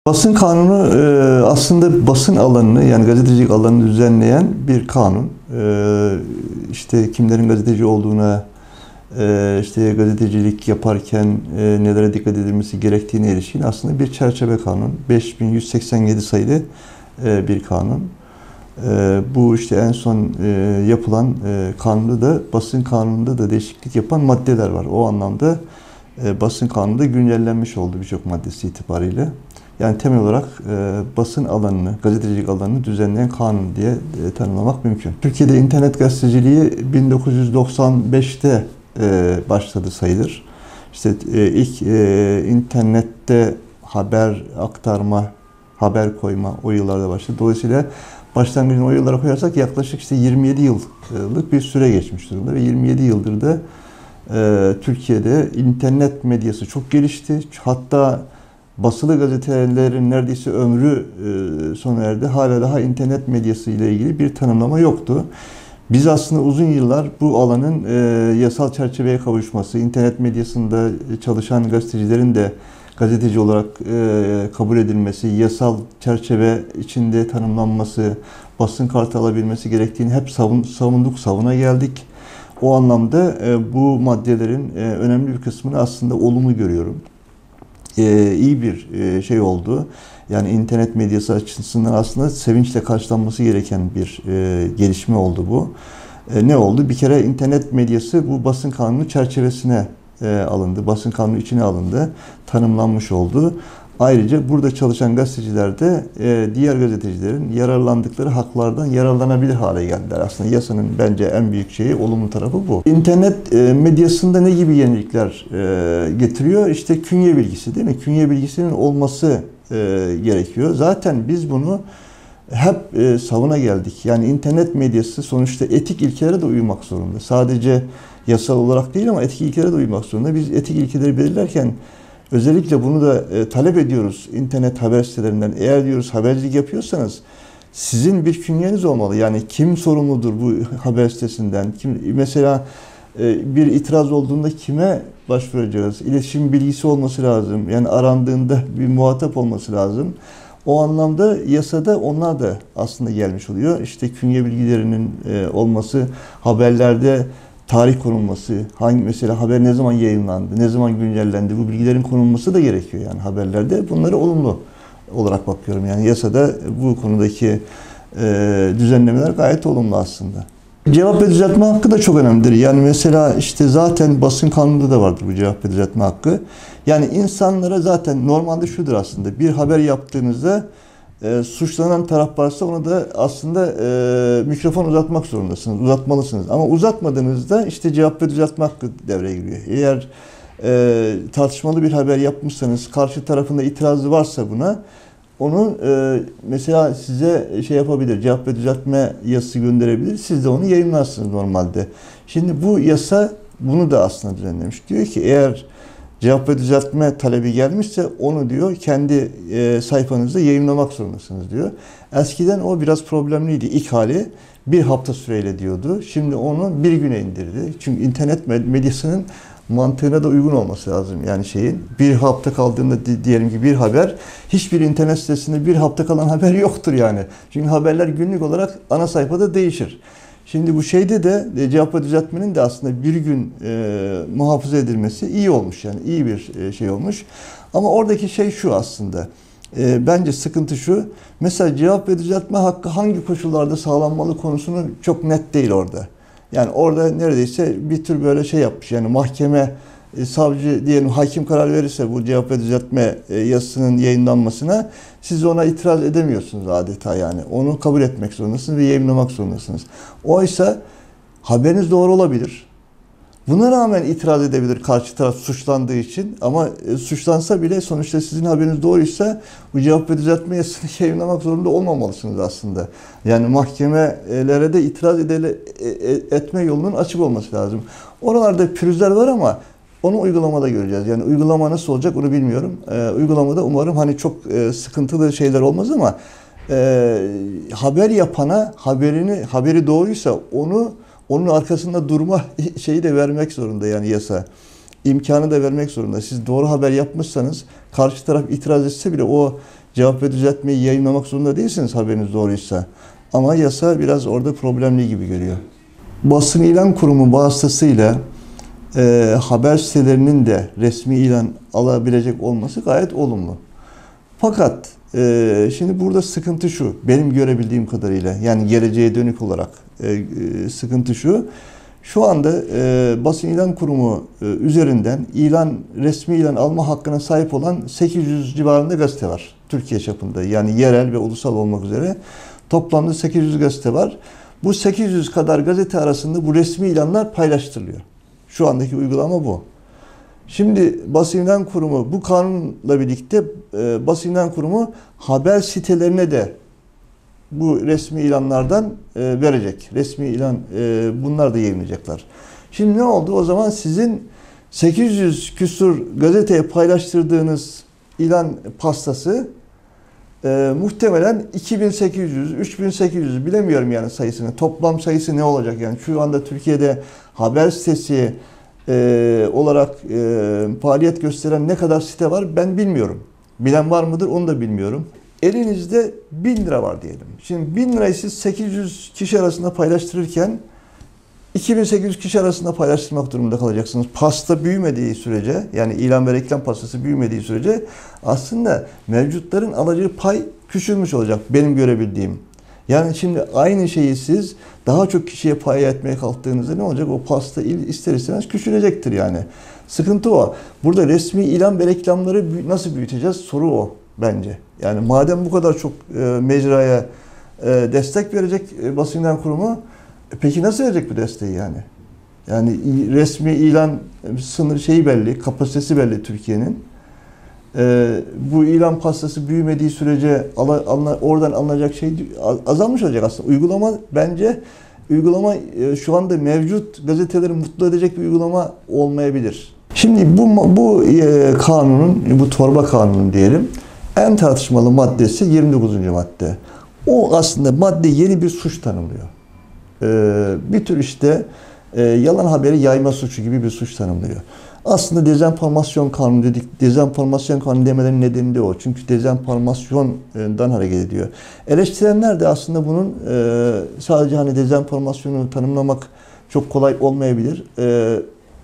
Basın kanunu aslında basın alanını yani gazetecilik alanını düzenleyen bir kanun. İşte kimlerin gazeteci olduğuna, işte gazetecilik yaparken nelere dikkat edilmesi gerektiğine ilişkin aslında bir çerçeve kanun. 5187 sayılı bir kanun. Bu işte en son yapılan kanunda da basın kanununda da değişiklik yapan maddeler var. O anlamda basın kanunu da güncellenmiş oldu birçok maddesi itibariyle. Yani temel olarak basın alanını, gazetecilik alanını düzenleyen kanun diye tanımlamak mümkün. Türkiye'de internet gazeteciliği 1995'te başladı sayılır. İşte ilk internette haber aktarma, haber koyma o yıllarda başladı. Dolayısıyla başlangıcını o yıllara koyarsak yaklaşık işte 27 yıllık bir süre geçmiş durumda ve 27 yıldır da Türkiye'de internet medyası çok gelişti. Hatta basılı gazetelerin neredeyse ömrü sona erdi. Hala daha internet medyası ile ilgili bir tanımlama yoktu. Biz aslında uzun yıllar bu alanın yasal çerçeveye kavuşması, internet medyasında çalışan gazetecilerin de gazeteci olarak kabul edilmesi, yasal çerçeve içinde tanımlanması, basın kartı alabilmesi gerektiğini hep savunduk, savuna geldik. O anlamda bu maddelerin önemli bir kısmını aslında olumlu görüyorum. İyi bir şey oldu. Yani internet medyası açısından aslında sevinçle karşılanması gereken bir gelişme oldu bu. Ne oldu? Bir kere internet medyası bu basın kanunu çerçevesine alındı. Basın kanunu içine alındı. Tanımlanmış oldu. Ayrıca burada çalışan gazeteciler de diğer gazetecilerin yararlandıkları haklardan yararlanabilir hale geldiler. Aslında yasanın bence en büyük şeyi, olumlu tarafı bu. İnternet medyasında ne gibi yenilikler getiriyor? İşte künye bilgisi değil mi? Künye bilgisinin olması gerekiyor. Zaten biz bunu hep savuna geldik. Yani internet medyası sonuçta etik ilkelere de uymak zorunda. Sadece yasal olarak değil ama etik ilkelere de uymak zorunda. Biz etik ilkeleri belirlerken özellikle bunu da talep ediyoruz internet haber sitelerinden. Eğer diyoruz habercilik yapıyorsanız sizin bir künyeniz olmalı. Yani kim sorumludur bu haber sitesinden? Mesela bir itiraz olduğunda kime başvuracağız? İletişim bilgisi olması lazım. Yani arandığında bir muhatap olması lazım. O anlamda yasada onlar da aslında gelmiş oluyor. İşte künye bilgilerinin olması, haberlerde tarih konulması, mesela haber ne zaman yayınlandı, ne zaman güncellendi, bu bilgilerin konulması da gerekiyor yani haberlerde. Bunları olumlu olarak bakıyorum. Yani yasada bu konudaki düzenlemeler gayet olumlu aslında. Cevap ve düzeltme hakkı da çok önemlidir. Yani mesela işte zaten basın kanununda da vardır bu cevap ve düzeltme hakkı. Yani insanlara zaten normalde şudur aslında, bir haber yaptığınızda suçlanan taraf varsa ona da aslında mikrofon uzatmak zorundasınız, uzatmalısınız. Ama uzatmadığınızda işte cevap ve düzeltme hakkı devreye giriyor. Eğer tartışmalı bir haber yapmışsanız, karşı tarafında itirazı varsa buna, onu mesela size şey yapabilir, cevap ve düzeltme yazısı gönderebilir. Siz de onu yayınlarsınız normalde. Şimdi bu yasa bunu da aslında düzenlemiş. Diyor ki eğer cevap ve düzeltme talebi gelmişse onu diyor kendi sayfanızda yayınlamak zorundasınız diyor. Eskiden o biraz problemliydi. İlk hali bir hafta süreyle diyordu. Şimdi onu bir güne indirdi. Çünkü internet medyasının mantığına da uygun olması lazım. Yani bir hafta kaldığında diyelim ki bir haber, hiçbir internet sitesinde bir hafta kalan haber yoktur yani. Çünkü haberler günlük olarak ana sayfada değişir. Şimdi bu şeyde de cevap ve düzeltmenin de aslında bir gün muhafaza edilmesi iyi olmuş, yani iyi bir şey olmuş. Ama oradaki şey şu aslında, bence sıkıntı şu, mesela cevap ve düzeltme hakkı hangi koşullarda sağlanmalı konusunu çok net değil orada. Yani orada neredeyse bir tür böyle şey yapmış, yani mahkeme, savcı diyelim hakim karar verirse bu cevap ve düzeltme yazısının yayınlanmasına, siz ona itiraz edemiyorsunuz adeta yani. Onu kabul etmek zorundasınız ve yayınlamak zorundasınız. Oysa haberiniz doğru olabilir. Buna rağmen itiraz edebilir karşı taraf suçlandığı için, ama suçlansa bile sonuçta sizin haberiniz doğruysa bu cevap ve düzeltme yazısını yayınlamak zorunda olmamalısınız aslında. Yani mahkemelere de itiraz etme yolunun açık olması lazım. Oralarda pürüzler var ama onu uygulamada göreceğiz. Yani uygulama nasıl olacak onu bilmiyorum. Uygulamada umarım hani çok sıkıntılı şeyler olmaz ama haber yapana haberi doğruysa onun arkasında durma şeyi de vermek zorunda yani yasa. İmkanı da vermek zorunda. Siz doğru haber yapmışsanız karşı taraf itiraz etse bile o cevap ve düzeltmeyi yayınlamak zorunda değilsiniz haberiniz doğruysa. Ama yasa biraz orada problemli gibi görüyor. Basın İlan Kurumu vasıtasıyla haber sitelerinin de resmi ilan alabilecek olması gayet olumlu. Fakat şimdi burada sıkıntı şu, benim görebildiğim kadarıyla, yani geleceğe dönük olarak sıkıntı şu. Şu anda Basın İlan Kurumu üzerinden resmi ilan alma hakkına sahip olan 800 civarında gazete var. Türkiye çapında, yani yerel ve ulusal olmak üzere toplamda 800 gazete var. Bu 800 kadar gazete arasında bu resmi ilanlar paylaştırılıyor. Şu andaki uygulama bu. Şimdi Basın İlan Kurumu bu kanunla birlikte Basın İlan Kurumu haber sitelerine de bu resmi ilanlardan verecek. Resmi ilan bunlar da yayınlayacaklar. Şimdi ne oldu? O zaman sizin 800 küsur gazeteye paylaştırdığınız ilan pastası muhtemelen 2800, 3800 bilemiyorum yani sayısını. Toplam sayısı ne olacak yani? Şu anda Türkiye'de haber sitesi olarak faaliyet gösteren ne kadar site var ben bilmiyorum. Bilen var mıdır onu da bilmiyorum. Elinizde 1000 lira var diyelim. Şimdi 1000 lirayı siz 800 kişi arasında paylaştırırken 2800 kişi arasında paylaştırmak durumunda kalacaksınız. Pasta büyümediği sürece, yani ilan ve reklam pastası büyümediği sürece aslında mevcutların alacağı pay küçülmüş olacak benim görebildiğim. Yani şimdi aynı şeyi siz daha çok kişiye pay etmeye kalktığınızda ne olacak? O pasta ister istemez küçülecektir yani. Sıkıntı o. Burada resmi ilan ve reklamları nasıl büyüteceğiz? Soru o bence. Yani madem bu kadar çok mecraya destek verecek Basın İlan Kurumu, peki nasıl verecek bu desteği yani? Yani resmi ilan sınır şeyi belli, kapasitesi belli Türkiye'nin. Bu ilan pastası büyümediği sürece oradan alınacak şey azalmış olacak aslında. Uygulama şu anda mevcut gazeteleri mutlu edecek bir uygulama olmayabilir. Şimdi bu kanunun, bu torba kanunu diyelim, en tartışmalı maddesi 29. madde. O aslında madde yeni bir suç tanımlıyor. Bir tür işte yalan haberi yayma suçu gibi bir suç tanımlıyor. Aslında dezenformasyon kanunu dedik. Dezenformasyon kanunu demelerinin nedeni de o. Çünkü dezenformasyondan hareket ediyor. Eleştirenler de aslında bunun sadece hani dezenformasyonu tanımlamak çok kolay olmayabilir.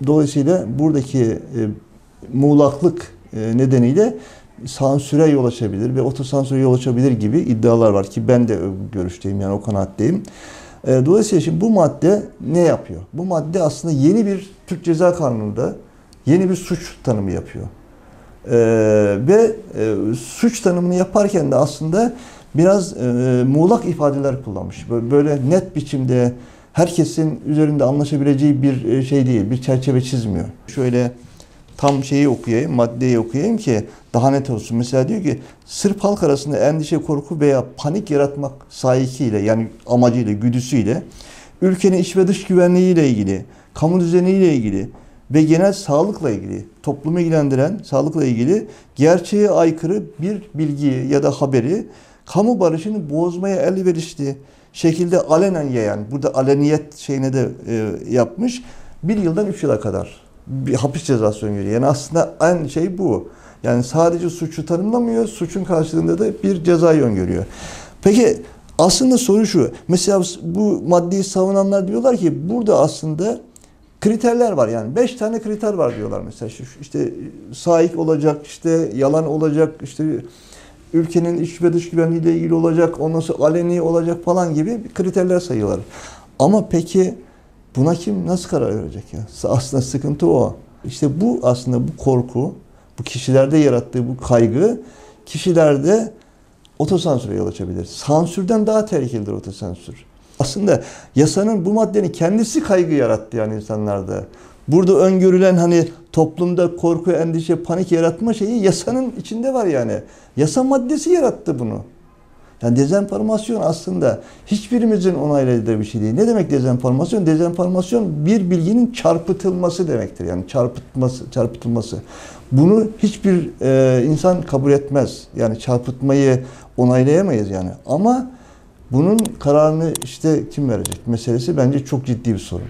Dolayısıyla buradaki muğlaklık nedeniyle sansüre yol açabilir ve otosansüre yol açabilir gibi iddialar var ki ben de görüşteyim, yani o kanaatteyim. Dolayısıyla şimdi bu madde ne yapıyor? Bu madde aslında yeni bir Türk Ceza Kanunu'nda yeni bir suç tanımı yapıyor. Suç tanımını yaparken de aslında biraz muğlak ifadeler kullanmış. Böyle net biçimde herkesin üzerinde anlaşabileceği bir şey değil, bir çerçeve çizmiyor. Şöyle tam şeyi okuyayım, maddeyi okuyayım ki daha net olsun. Mesela diyor ki, Sırp halk arasında endişe, korku veya panik yaratmak sahikiyle, yani amacıyla, güdüsüyle, ülkenin iç ve dış güvenliğiyle ilgili, kamu düzeniyle ilgili ve genel sağlıkla ilgili, toplumu ilgilendiren sağlıkla ilgili gerçeğe aykırı bir bilgiyi ya da haberi kamu barışını bozmaya elverişli şekilde alenen yayan, burada aleniyet şeyine de yapmış, 1 yıldan 3 yıla kadar bir hapis cezası öngörüyor. Yani aslında en şey bu. Yani sadece suçu tanımlamıyor, suçun karşılığında da bir cezayı öngörüyor. Peki aslında soru şu, mesela bu maddeyi savunanlar diyorlar ki burada aslında kriterler var, yani 5 tane kriter var diyorlar mesela. İşte sahip olacak, işte yalan olacak, işte ülkenin iç ve dış güvenliğiyle ilgili olacak, ondan sonra aleni olacak falan gibi kriterler sayıyorlar. Ama peki buna kim nasıl karar verecek ya? Aslında sıkıntı o. İşte bu aslında bu korku, bu kişilerde yarattığı bu kaygı kişilerde otosansüre yol açabilir. Sansürden daha tehlikelidir otosansür. Aslında yasanın bu maddenin kendisi kaygı yarattı yani insanlarda. Burada öngörülen hani toplumda korku, endişe, panik yaratma şeyi yasanın içinde var yani. Yasa maddesi yarattı bunu. Yani dezenformasyon aslında hiçbirimizin onayladığı bir şey değil. Ne demek dezenformasyon? Dezenformasyon bir bilginin çarpıtılması demektir. Yani çarpıtılması. Bunu hiçbir insan kabul etmez. Yani çarpıtmayı onaylayamayız yani. Ama bunun kararını işte kim verecek meselesi bence çok ciddi bir sorun.